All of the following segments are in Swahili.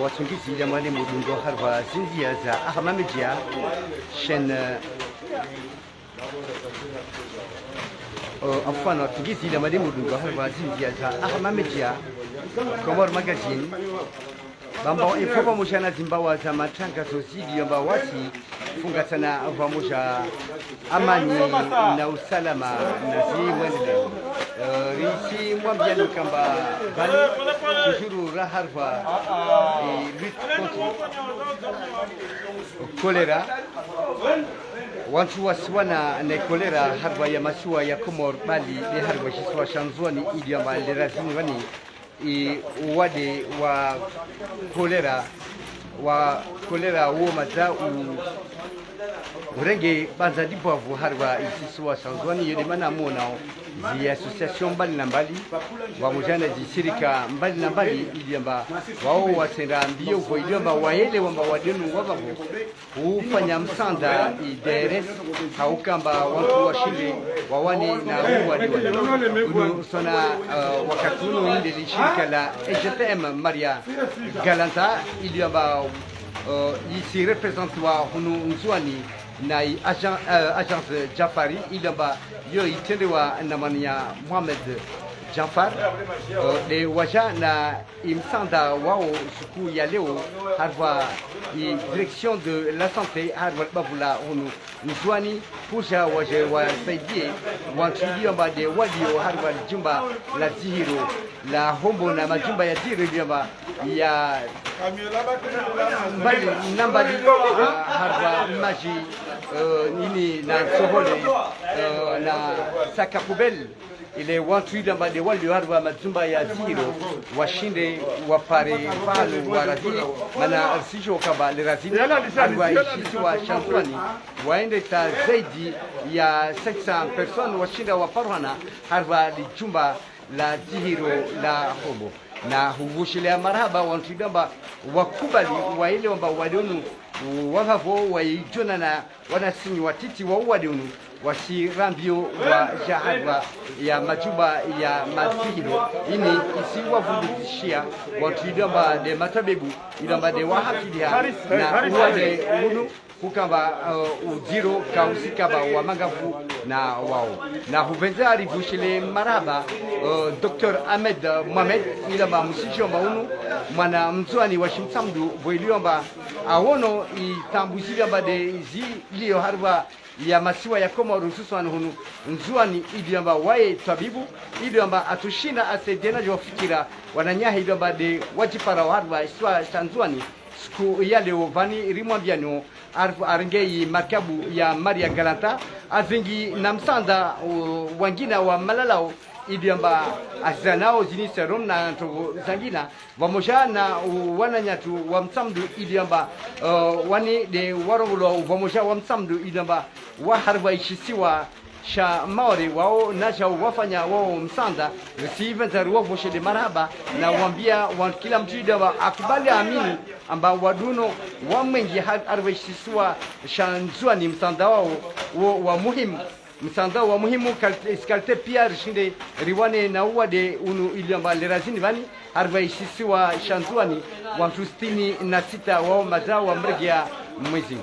Wachunguzi jamani mudungo harwa zindia za ahamamejia shen mfano wachunguzi jamani mudungo harwa zindia za ahamamejia Komor Magazine bamba ifopa mushana zimbawa za matangazo zidi yamba wasi funga sana pamoja amani na usalama na ziwendele risi mwambiani kamba bali toujours raharva lutte contre kolera wantu wasiwana na kolera harwa ya masiwa ya Komor bali de harwa shiswa shanzwani ili yamba lerazini wani wade wa kolera wo maza urenge banza dipovu harwa isiswa sanzwani yede mana monao zi association mbali na mbali wa mujana jisirika mbali na mbali iliamba wao wasenda mbio kwa iliamba waele wamba wadenu wababo ufanya msanda ideres haukamba watu washinde wawane na uwadiwani sona wakati uno inde lishirika la EGTM Maria Galanta iliamba ici représente wa hunu nzwani na agence Jafari iliamba yo itendewa na mania Mohamed Jafar de waja na imsanda wao siku ya leo harwa direction de la santé harwa babula hunu nzwani kusha waje wasaidie wantiliamba de walio harwa jumba la zihiro la hombo na majumba ya zihiro iliamba ya mbali nambali harwa maji nini na sohole na saka poubelle ile watu iliamba de walio harwa majumba ya zihiro washinde wapare falu warazini mana arsijo kaba lerazini harwa ishisiwa shantuani waende ta zaidi ya 600 personnes washinda waparwana harwa lijumba la zihiro la hobo na huvushile marhaba wantidamba wakubali waile wamba wadonu wavavo waijona na wanasini watiti wa wadonu wasirambio wa jahadwa ya majuba ya mazihiro ini isi wavudishia wantidamba de matabebu idamba de wahafidia na uwade unu kukamba ujiro kausikaba wa magafu na wao na huvenza alivushile maraba Dr. Ahmed Mohamed ilamba musisho maunu mwana mzwani wa shimsamdu boiliomba awono itambuzili amba de zi liyo harwa ya masiwa ya Komoro hususan hunu nzwani iliomba wae tabibu iliomba atushinda asedena jo fikira wananyahe iliomba de wajipara harwa iswa sanzwani siku ya leo vani rimwambiano arengei markabu ya Maria Galanta avingi na msanda wangina wa malalao iliamba azanao zinisa rom na ntogo zangina wamoja na wananyatu wa msamdu iliamba wani de warongulo wamoja wa msamdu iliamba waharwa ishisiwa sha maori wao naja wafanya wao msanda receive wa voshe de maraba na wambia kila mtu iliamba akubali amini amba waduno wamengi harweshiswa shanzwa ni msanda wao wa muhimu msanda wa muhimu kalte pia rishinde riwane na uwade unu iliamba lerazini vani harweshiswa shanzwani watu 66 wao mazao wa mregia mwezi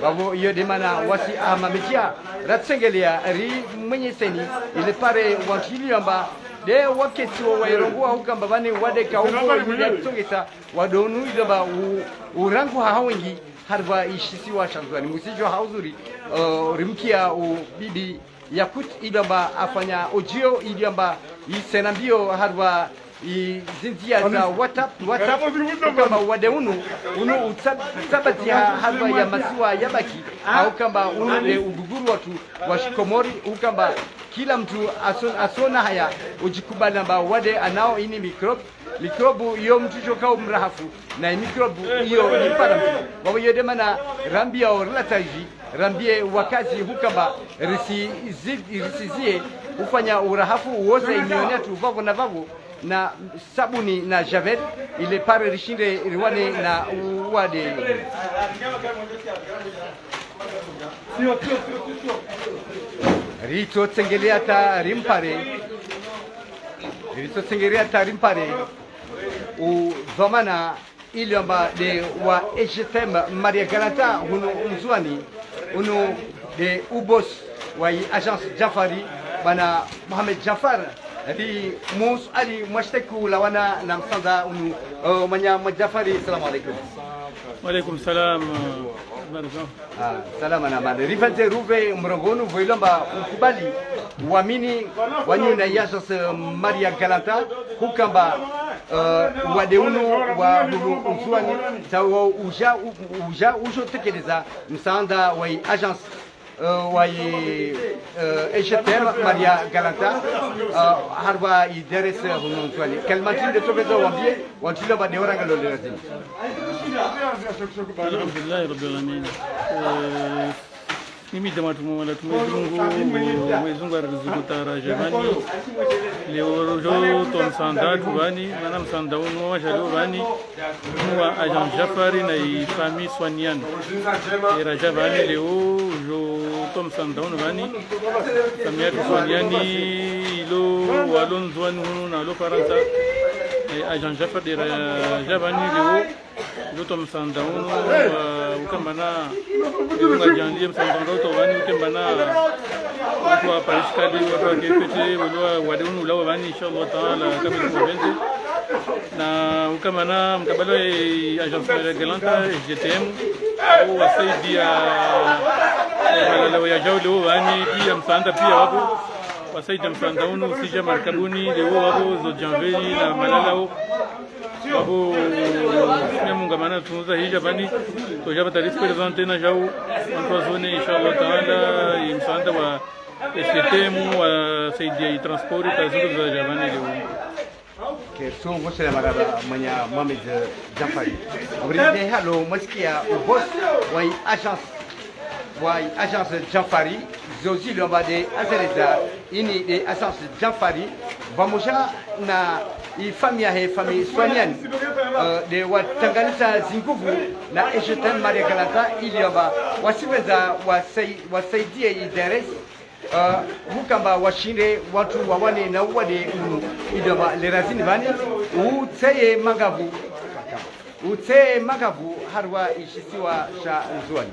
wavo iyo demana wasi amamejia ratsengelia ri mwenye seni ile pare wantiliamba de waketi wa wairongua hukamba bani wade kauko yatongesa wadonu ilaba urangu hawengi harba ishisiwa shanzwani musijo hauzuri rimkia bibi yakut ilaba afanya ojio ilaba isenambio harba zinzia za WhatsApp kama wade unu utabati harba ya masiwa yabaki au kamba unu ubuguru watu wa Komori ukamba kila mtu asona haya ujikubali namba wade anao ini mikrobu iyo mtu chokao mrahafu na mikrobu iyo nipara mtu wawo yode mana rambia orlataji rambie wakazi hukamba risizie ufanya urahafu uoza imionetu vavo na vavo na sabuni na javel ile pare rishinde riwane na wade Rito tsengelea ta rimpare udhamana ili amba de wa EGTM Maria Galanta hunu mzwani hunu de ubos wa agence Jafari bana Mohamed Jafar di mus ali mwashtaku lawana na msanda hunu manya Jafari. Assalamu alaikum. Wa alaikum salam. Salama na mande rifante ruve mrongonu voilomba ukubali uamini wanyu na agence Maria Galanta hukamba wadeunu wa hulu uzuani tawo uja ujo tekeleza msaada wa agence wa EGTM Maria Galanta harwa iderese hulu uzuani kalmati de tokeza wambie wantilo ba deoranga lo lazim. Alhamdulillah rabbil alamin. Mimi jamaa tumwona mwezungu arizukutara jamani leo jo ton sanda tubani mana msanda uno wa jalo bani wa agent Jafari na famille soignante era javani leo jo tom sanda uno bani famille soignani lo walon zwan uno na lo faransa agent Jafari era javani leo jo tom sanda uno ukambana ngajanlie msanda wani ukembana kwa parishkali wa kepete wala wadunu lawa bani inshallah taala kama tumbeze na ukambana mkabala agence Maria Galanta EGTM au wasaidia wala ya jawlo bani pia msanda pia wapo wasaidia msanda unu sija markabuni leo wapo zo janveli na malalao wapo mungamana tunuza hija bani to jaba tarif presente na jau anto zone inshallah taala imsanda wa EGTM wa saidia transport tazuko za jabani leo ke so ngosela magaba manya Mohamed Jafari uride halo maskia boss wa agence Jafari zozi lomba de azereza ini de agence Jafari vamoja na famille soignante de watanganisha zinguvu na EGTM Maria Galanta ili amba wasiweza wasaidie idares hukamba washinde watu wawane na uwade idoma lerazini bani uteye magavu harwa ishisiwa sha nzuani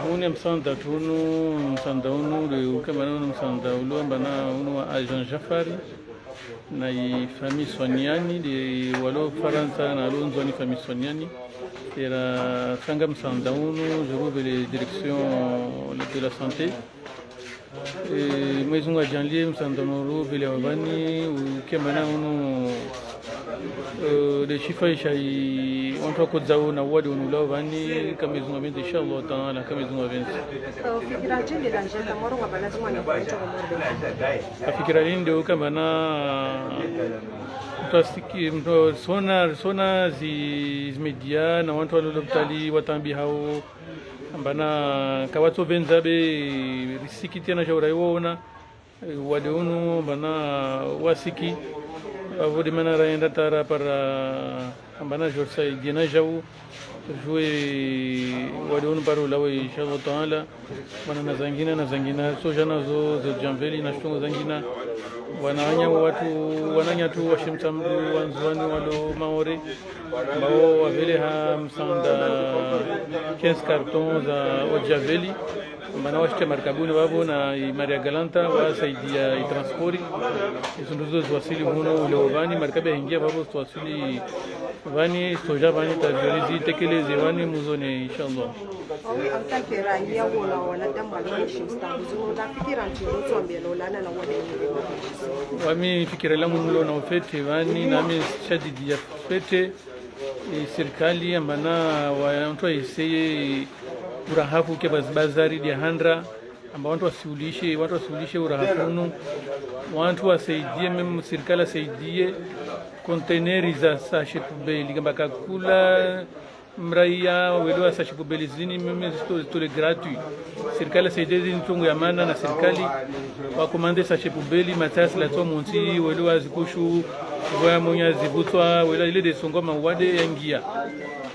Hune msanda unu de ukambana msanda ulo mbana unu wa agent Jafari na famille soignani de walo faransa na lonzo ni famille soignani era sanga msanda unu je rouvre les directions de la santé mwezunga janlie msanda unu vile wabani ukambana unu de chiffres chai on to kudzao na wadi unulao bani kama izungamente inshallah taala kama izungamente afikira ndio kama na mtosiki mto sona zi media na watu walolopitali watambi hao ambana kawato benzabe risikiti na shauri wona wadi unu bana wasiki avodi mana raenda tara para ambana jorsa dina jau jouer wadon paru lawe inshallah taala mana na zangina so jana zo janveli na shtungo zangina wananya tu washimtamdu wanzwani walo maore bao wavele ha msanda 15 cartons za ojaveli mana washte markabuni wabo na Maria Galanta wasaidia itranspori isunduzo zwasili huno ulewani markabe hingia wabo twasili vani soja vani tajirizi tekeleze vani muzone inshallah. Antake raia wala wanadamu wanaoishi Istanbul unafikira ndio ambalo lana na wale wami fikira langu mlo na ufete vani na mimi shadidi ya fete serikali ambana watu iseye urahafu ke bazari dia handra ambao watu wasiulishe urahafunu watu wasaidie mimi serikali asaidie containeri za sashe pubeli kama kakula mraia welewa sashe pubeli zini mimi zitole gratuit serikali asaidie nitungu ya maana na serikali wakomande sashe pubeli matasi la toa monti welewa zikushu voya monya zibutwa welewa ile de songoma wade yangia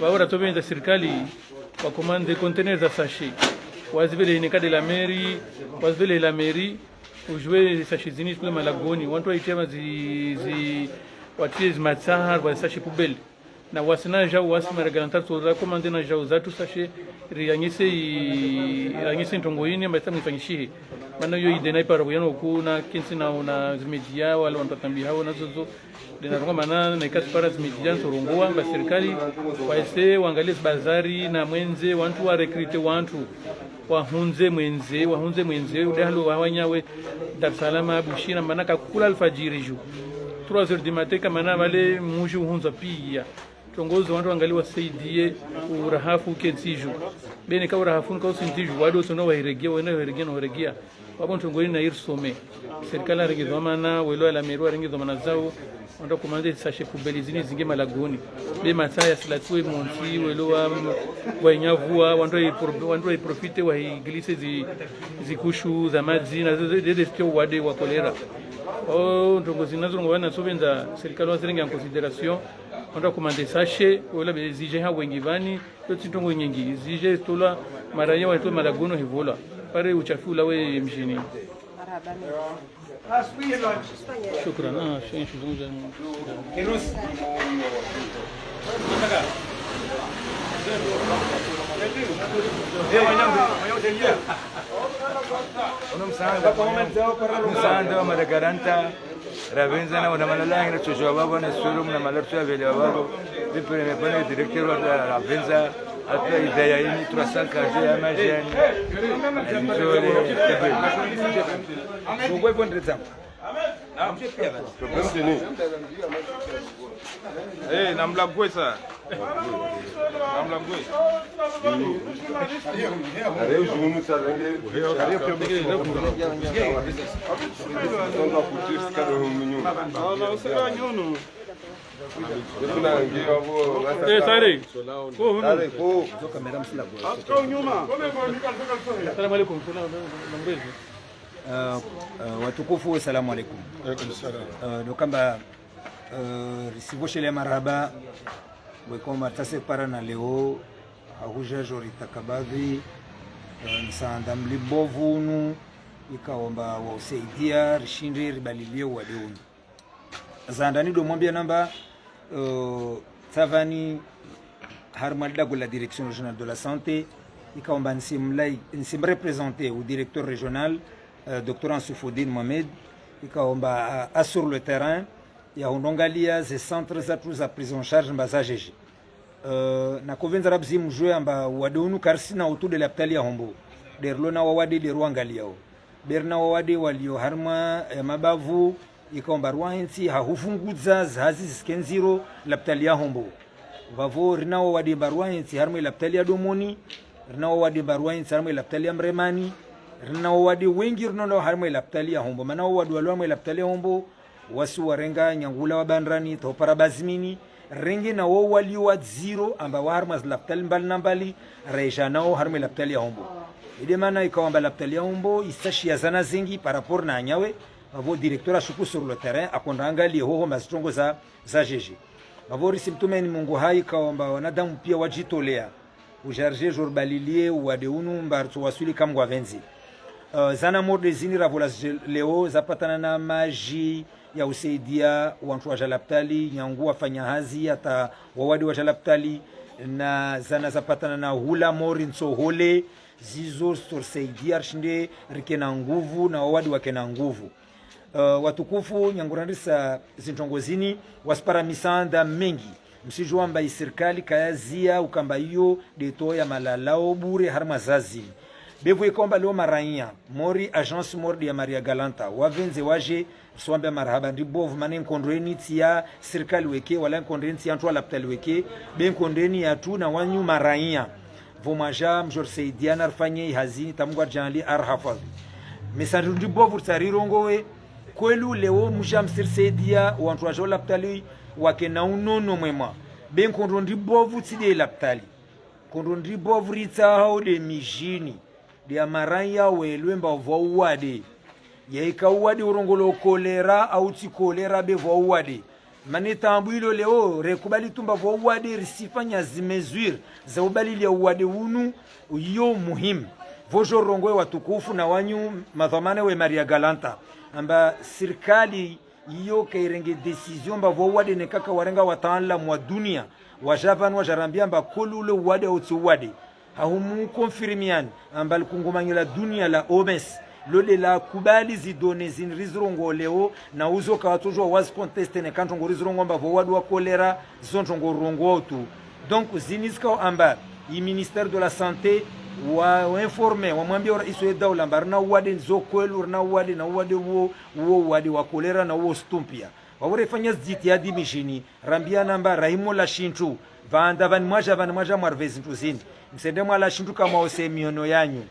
waora tobenza serikali wakomande containeri za sashe wazivele inikade la meri wazivele la meri ujue sashe zini kule malagoni watu waitema watie zmatsahar wa sashe pubeli na wasina jau wasima regalantar toza komande na jau zatu sashe riangise ntongoini ambata mfanyishie maana hiyo idena ipara buyano kuna kinsi na zimedia wala wanatambi hao nazo denarunga maana na ikasi para zimedia ntorongwa ba serikali waise waangalie bazari na mwenze watu wa recruit watu wahunze mwenze udahalo wawanyawe Dar es Salaam Bushina maana kakula alfajiri ju 3h du matin kama na wale muju hunza pia tongozo watu angalia wasaidie urahafu kensiju bene ka urahafu ka usintiju wado sono wahiregia wabo ntongoni na irsome serikali aregezwa maana welo la meru aregezwa maana zao ndo komande sashe kubeli zini zinge malagoni be mataya silatwe monti welo wa nyavua wando profite wa iglise zikushu za maji na zede sio wade wa kolera ndongozi nazo ngwana sobenza serikali wazirenga en considération ndo komande sashe wala bezije ha wengi vani totintongo nyingi zije tola maraya wa to malagono hivola pare uchafu la we mjini شكرا شيء شو msanda madagaranta ravenza na malala ina chojo baba na suru na malartu vile baba depuis me pone directeur wa ravenza après idea ini 300 kg ya majani nzuri kwa hivyo ndio tamu eh namlagwe sa namlagwe Areu junu sa rende areu pia tonga kutir skado humunyu ala usera nyono kuna ngiwa bo sare sare ko asko nyuma Assalamu alaykum watukufu assalamu alaykum ndo kamba risivoshele marhaba wekoma tase para na leo ahuja jori takabadhi msaanda mlibovunu ikaomba wausaidia rishinde ribalilie wadeunu zandani do mwambia namba savani harmalda la direction régionale de la santé ikaomba nsimrepresenter au directeur régional Dr Ansoufodine Mohamed ikaomba assure le terrain ya undongalia ze centres zatu za prise en charge mbaza jeje na kovenza rabzi mjwe amba wadonu karsina autour de la ptali ya hombo derlona wawade de ruangaliao berna wawade walio harma ya mabavu ikaomba ruahensi hahufunguza zazi ziskenziro la ptali ya hombo vavo rina wawade baruahensi harma la ptali ya domoni rina wawade baruahensi harma la ptali ya mremani rina wawade wengi rinono harma la ptali ya hombo mana wawade walwa la ptali ya hombo wasu warenga nyangula wa bandrani topara bazmini renge na wo wali wa zero amba warmas laptal mbal nambali reja nao harme laptal ya hombo ide mana ikawamba laptal ya hombo isashi ya zana zingi par rapport na nyawe avo directeur ashuku sur le terrain akondanga li ho mastongo za jeje avo risimtumeni mungu hai kawamba wanadamu pia wajitolea ujarje jour balilie wa deunu mbarto wasuli kamgwa venzi zana morde zini ravola leo zapatana na maji ya usaidia wantu wa jalaptali nyangu wafanya hazi hata wawadi wa jalaptali na zana zapatana na hula mori nsohole zizo storsaidia shinde rikena nguvu na wawadi wakena nguvu watukufu nyangurandisa zintongozini waspara misanda mengi msijua amba serikali kayazia ukamba hiyo deto ya malalao bure harma zazini bevu ikomba leo maraia mori agence mori ya Maria Galanta wavenze waje swambe marhaba ndibovu mane nkondreni tia serikali weke wala nkondreni tia ntwa laptali weke ben kondreni ya tu na wanyu maraia vomaja mjor seidiana arfanye hazini tamgwa janli arhafadhi mesandu ndibovu tsarirongowe kwelu leo mjam sirseidia wantwa jo laptali wake na unono mwema ben kondro ndibovu tside laptali kondro ndibovu ritsa haude mijini dia maranya welwemba vouwade yaika uwade urongolo kolera au ti kolera be vouwade mane tambuilo leo rekubali tumba vouwade risifanya zimezwir za ubali ya uwade unu yo muhimu vojo rongoe watukufu na wanyu madhamane we Maria Galanta amba serikali iyo kairenge decision ba vouwade ne kaka warenga wataala mwa dunia wajavan wajarambia mba kolule uwade au ti uwade hahumu konfirmiani ambal kungumanyila dunia la OMS lole la kubali zidone zinrizrongo leo na uzo kawatujwa wazi conteste ne kantongo rizrongo mba vowadu wa kolera zontongo rongo tu donc ziniska amba i ministère de la santé wa informer wa mwambia iso edao lambar na wade zo kwelu na wade wo wade wa kolera na wo stumpia wawore fanya zitiadi mishini rambia namba rahimo la shintu vanda van mwaja marvezi ntuzini msende mwala shintu kama ose miono yanyu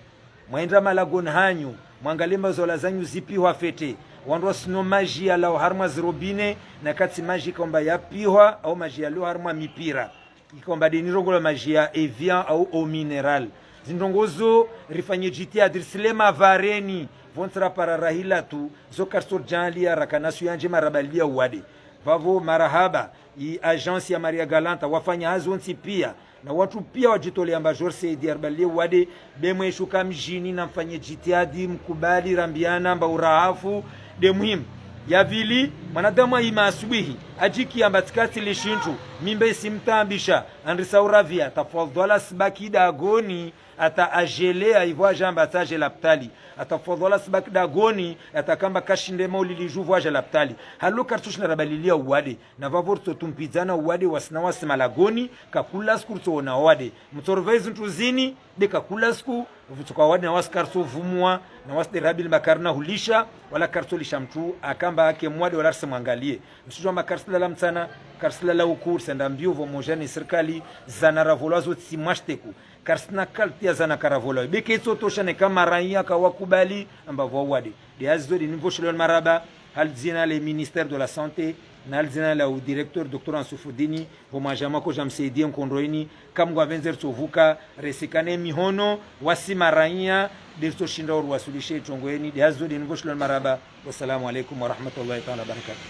mwaenda malagon hanyu mwangalimba zola zanyu zipihwa fete wandwa sino magia lao harma zrobine na kati magia komba yapihwa au magia lo harma mipira ikomba denirongola magia evian au au mineral zindongozo rifanye jiti adrislema vareni vontra para rahila tu zo karsor janlia rakanasu yanje marabalia wade vavo marahaba i agence ya Maria Galanta wafanya hazonsi pia na watu pia wajitolea mbajor Saidi Arbalie wade bemwe shuka mjini na mfanye jitiadi mkubali rambiana mba urahafu de muhimu ya vili mwanadamu ima asubihi ajiki ambatikati lishintu mimbe simtambisha andrisauravia tafadhala sibaki dagoni ata ajelea ivwa jamba ataje laptali atafadhala sibaki dagoni atakamba kashinde maulili juvu aje laptali halo kartush na rabalilia uwade na vavorto tumpizana uwade wasina wasima lagoni kakula skurto na wade mtorvezi ntuzini de kakula sku vutuka wade na waskarto vumwa na wasde rabil makarna hulisha wala karto lishamtu akamba ake mwade wala mwangalie msijua makarsila la mtana karsila la ukur senda mbio vomojani serikali zanara volazo tsimashteku karsina kaltia zana karavola beke toshane kama raia kawakubali ambavo wade de azdo de niveau chelon maraba hal zina le ministère de la santé nal zina la au directeur Dr Ansufudini vomajama ko jamsaidi nkondroini kamgwa venzer sovuka resikane mihono wasima raia de toshinda urwasulishe tongweni de azdo de niveau chelon maraba wassalamu alaikum wa rahmatullahi ta'ala barakatuh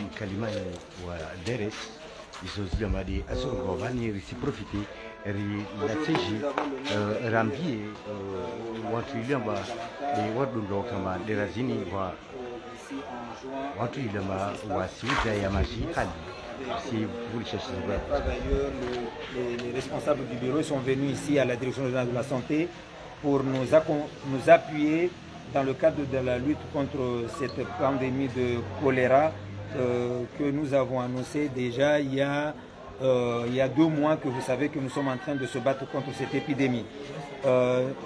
mkalima wa deres izozia madi asoro vani reciprocity ri la teji rambie watu ilamba de wadundo kama derazini wa watu ilamba wasiuja ya maji hali si vous le cherchez les responsables du bureau sont venus ici à la direction générale de la santé pour nous appuyer dans le cadre de la lutte contre cette pandémie de choléra que nous avons annoncé déjà il y a 2 mois que vous savez que nous sommes en train de se battre contre cette épidémie.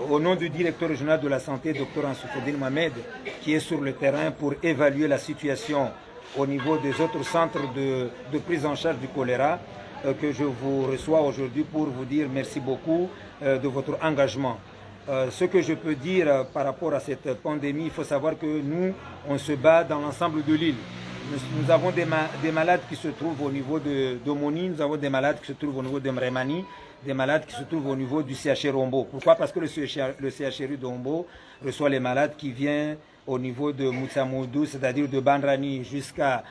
Au nom du directeur régional de la santé, Dr Ansufudine Mohamed, qui est sur le terrain pour évaluer la situation au niveau des autres centres de prise en charge du choléra, que je vous reçois aujourd'hui pour vous dire merci beaucoup de votre engagement. Ce que je peux dire par rapport à cette pandémie, il faut savoir que nous, on se bat dans l'ensemble de l'île. Nous avons des malades qui se trouvent au niveau d'Omoni, nous avons des malades qui se trouvent au niveau de Mremani, des malades qui se trouvent au niveau du CHR Rombo. Pourquoi? Parce que le CHR d'Ombo reçoit les malades qui viennent au niveau de Moutsamoudou, c'est-à-dire de Bandrani jusqu'à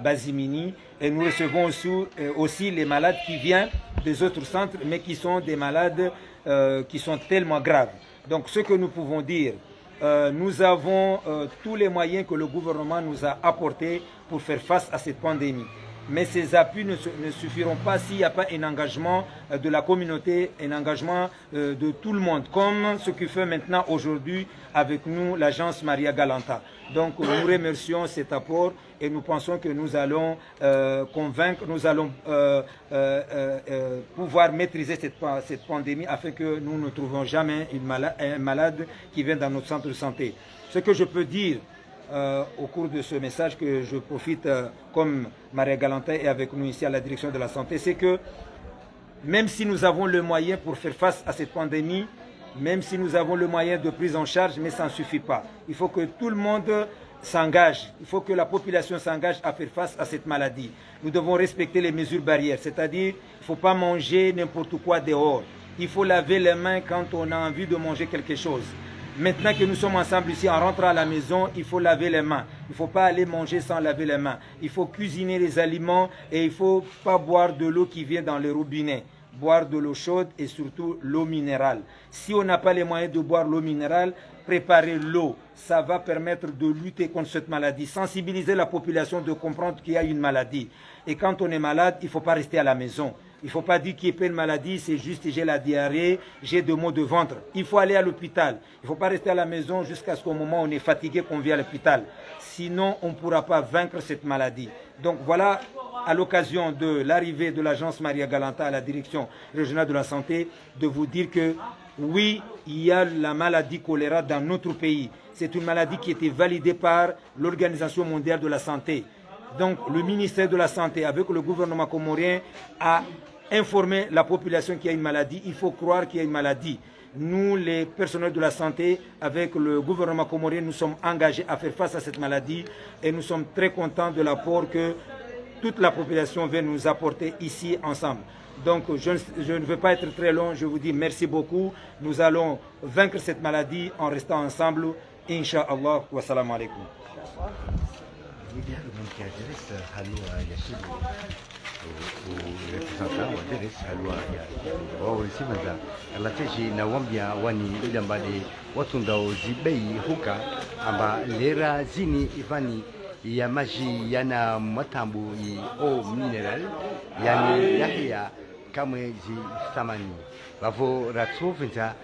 Bazimini. Et nous recevons aussi les malades qui viennent des autres centres, mais qui sont des malades qui sont tellement graves. Donc ce que nous pouvons dire, nous avons tous les moyens que le gouvernement nous a apportés pour faire face à cette pandémie. mais ces appuis ne suffiront pas s'il n'y a pas un engagement de la communauté, un engagement de tout le monde, comme ce que fait maintenant aujourd'hui avec nous l'agence Maria Galanta. Donc nous remercions cet apport et nous pensons que nous allons convaincre, nous allons pouvoir maîtriser cette pandémie afin que nous ne trouvions jamais un malade qui vient dans notre centre de santé. Ce que je peux dire au cours de ce message, que je profite comme Maria Galanta est avec nous ici à la direction de la santé, c'est que même si nous avons le moyen pour faire face à cette pandémie, même si nous avons le moyen de prise en charge, mais ça ne suffit pas. Il faut que tout le monde s'engage, il faut que la population s'engage à faire face à cette maladie. Nous devons respecter les mesures barrières, c'est-à-dire il ne faut pas manger n'importe quoi dehors. Il faut laver les mains quand on a envie de manger quelque chose. Maintenant que nous sommes ensemble ici, en rentrant à la maison, il faut laver les mains. Il ne faut pas aller manger sans laver les mains. Il faut cuisiner les aliments et il ne faut pas boire de l'eau qui vient dans le robinet. Boire de l'eau chaude et surtout l'eau minérale. Si on n'a pas les moyens de boire l'eau minérale, préparer l'eau. Ça va permettre de lutter contre cette maladie. Sensibiliser la population de comprendre qu'il y a une maladie. Et quand on est malade, il ne faut pas rester à la maison. Il ne faut pas dire qu'il n'y a pas une maladie, c'est juste j'ai la diarrhée, j'ai des maux de ventre. Il faut aller à l'hôpital. Il ne faut pas rester à la maison jusqu'à ce qu'au moment où on est fatigué qu'on vienne à l'hôpital. Sinon, on ne pourra pas vaincre cette maladie. Donc voilà, à l'occasion de l'arrivée de l'agence Maria Galanta à la direction régionale de la santé, de vous dire que oui, il y a la maladie choléra dans notre pays. C'est une maladie qui a été validée par l'Organisation mondiale de la santé. Donc le ministère de la Santé, avec le gouvernement comorien, a informé la population qu'il y a une maladie. Il faut croire qu'il y a une maladie. Nous, les personnels de la santé, avec le gouvernement comorien, nous sommes engagés à faire face à cette maladie et nous sommes très contents de l'apport que toute la population vient nous apporter ici ensemble. Donc je ne veux pas être très long, je vous dis merci beaucoup. Nous allons vaincre cette maladie en restant ensemble. Inch'Allah. Wassalamu alaikum. alateji na wambia wani ilambali watundao zibei huka amba lera zini ivani ya maji yana matambu o mineral yani yahya kamwe zi thamani bavo ratsovenza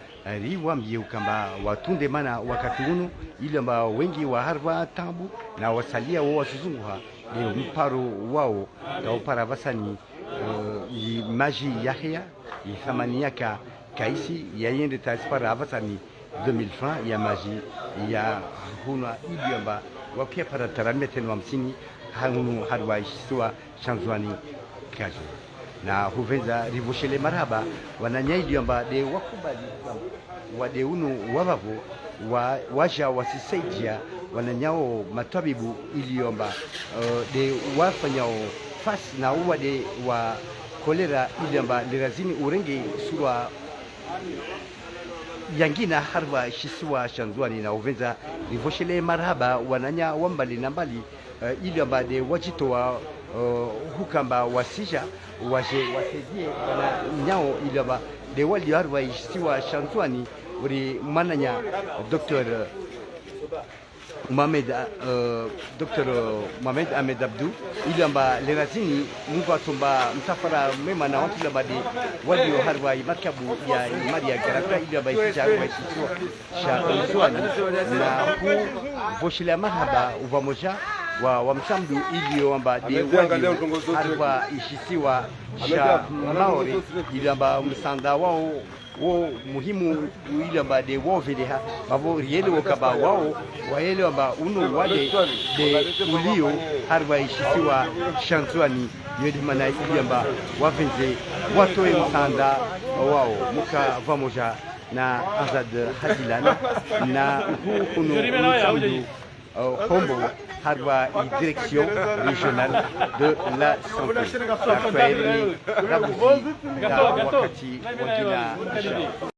riwambie ukamba watunde mana wakati unu ili amba wengi wa harva tambu na wasalia wao wasizunguha ni mparo wao na upara vasani maji yahya thamani yaka kaisi yayende taspara vasani 2000 francs ya maji ya huna ili amba wapia para tarameten wamsini hanu harwa iswa chanzwani kajo na huvenza rivushele maraba wananyaidi amba de wakubali wade unu wavavo waja wasisaidia wananyao matabibu iliomba de wafanyao fasi na uwade wa kolera iliomba lirazini urenge surwa yangina harwa shiswa shanzwani na uvenza rivushele maraba wananya wambali na mbali iliomba de wajitoa hukamba wasija waje wasaidie wana nyao iliomba de wali harwa shiswa shanzwani uri mananya Dr. Mohamed Ahmed Abdou iliamba lerazini mungu atumba msafara mema na watu labadi walio harwa makabu ya Maria Galanta iliamba isija harwa shanzwani na kuvoshila mahaba uvamoja wa msamdu ilio amba de walio harwa ishisiwa sha maore iliamba msanda wao wo muhimu ile amba de wo veleha bavo riele wakaba wao waele amba unu wale de ulio harwa ishisiwa shanzwani yedi mana ile amba wavenze watoe msanda wao muka vamoja na Azad Hadilana na kuno msamdu Combo harwa direction régionale de la santé.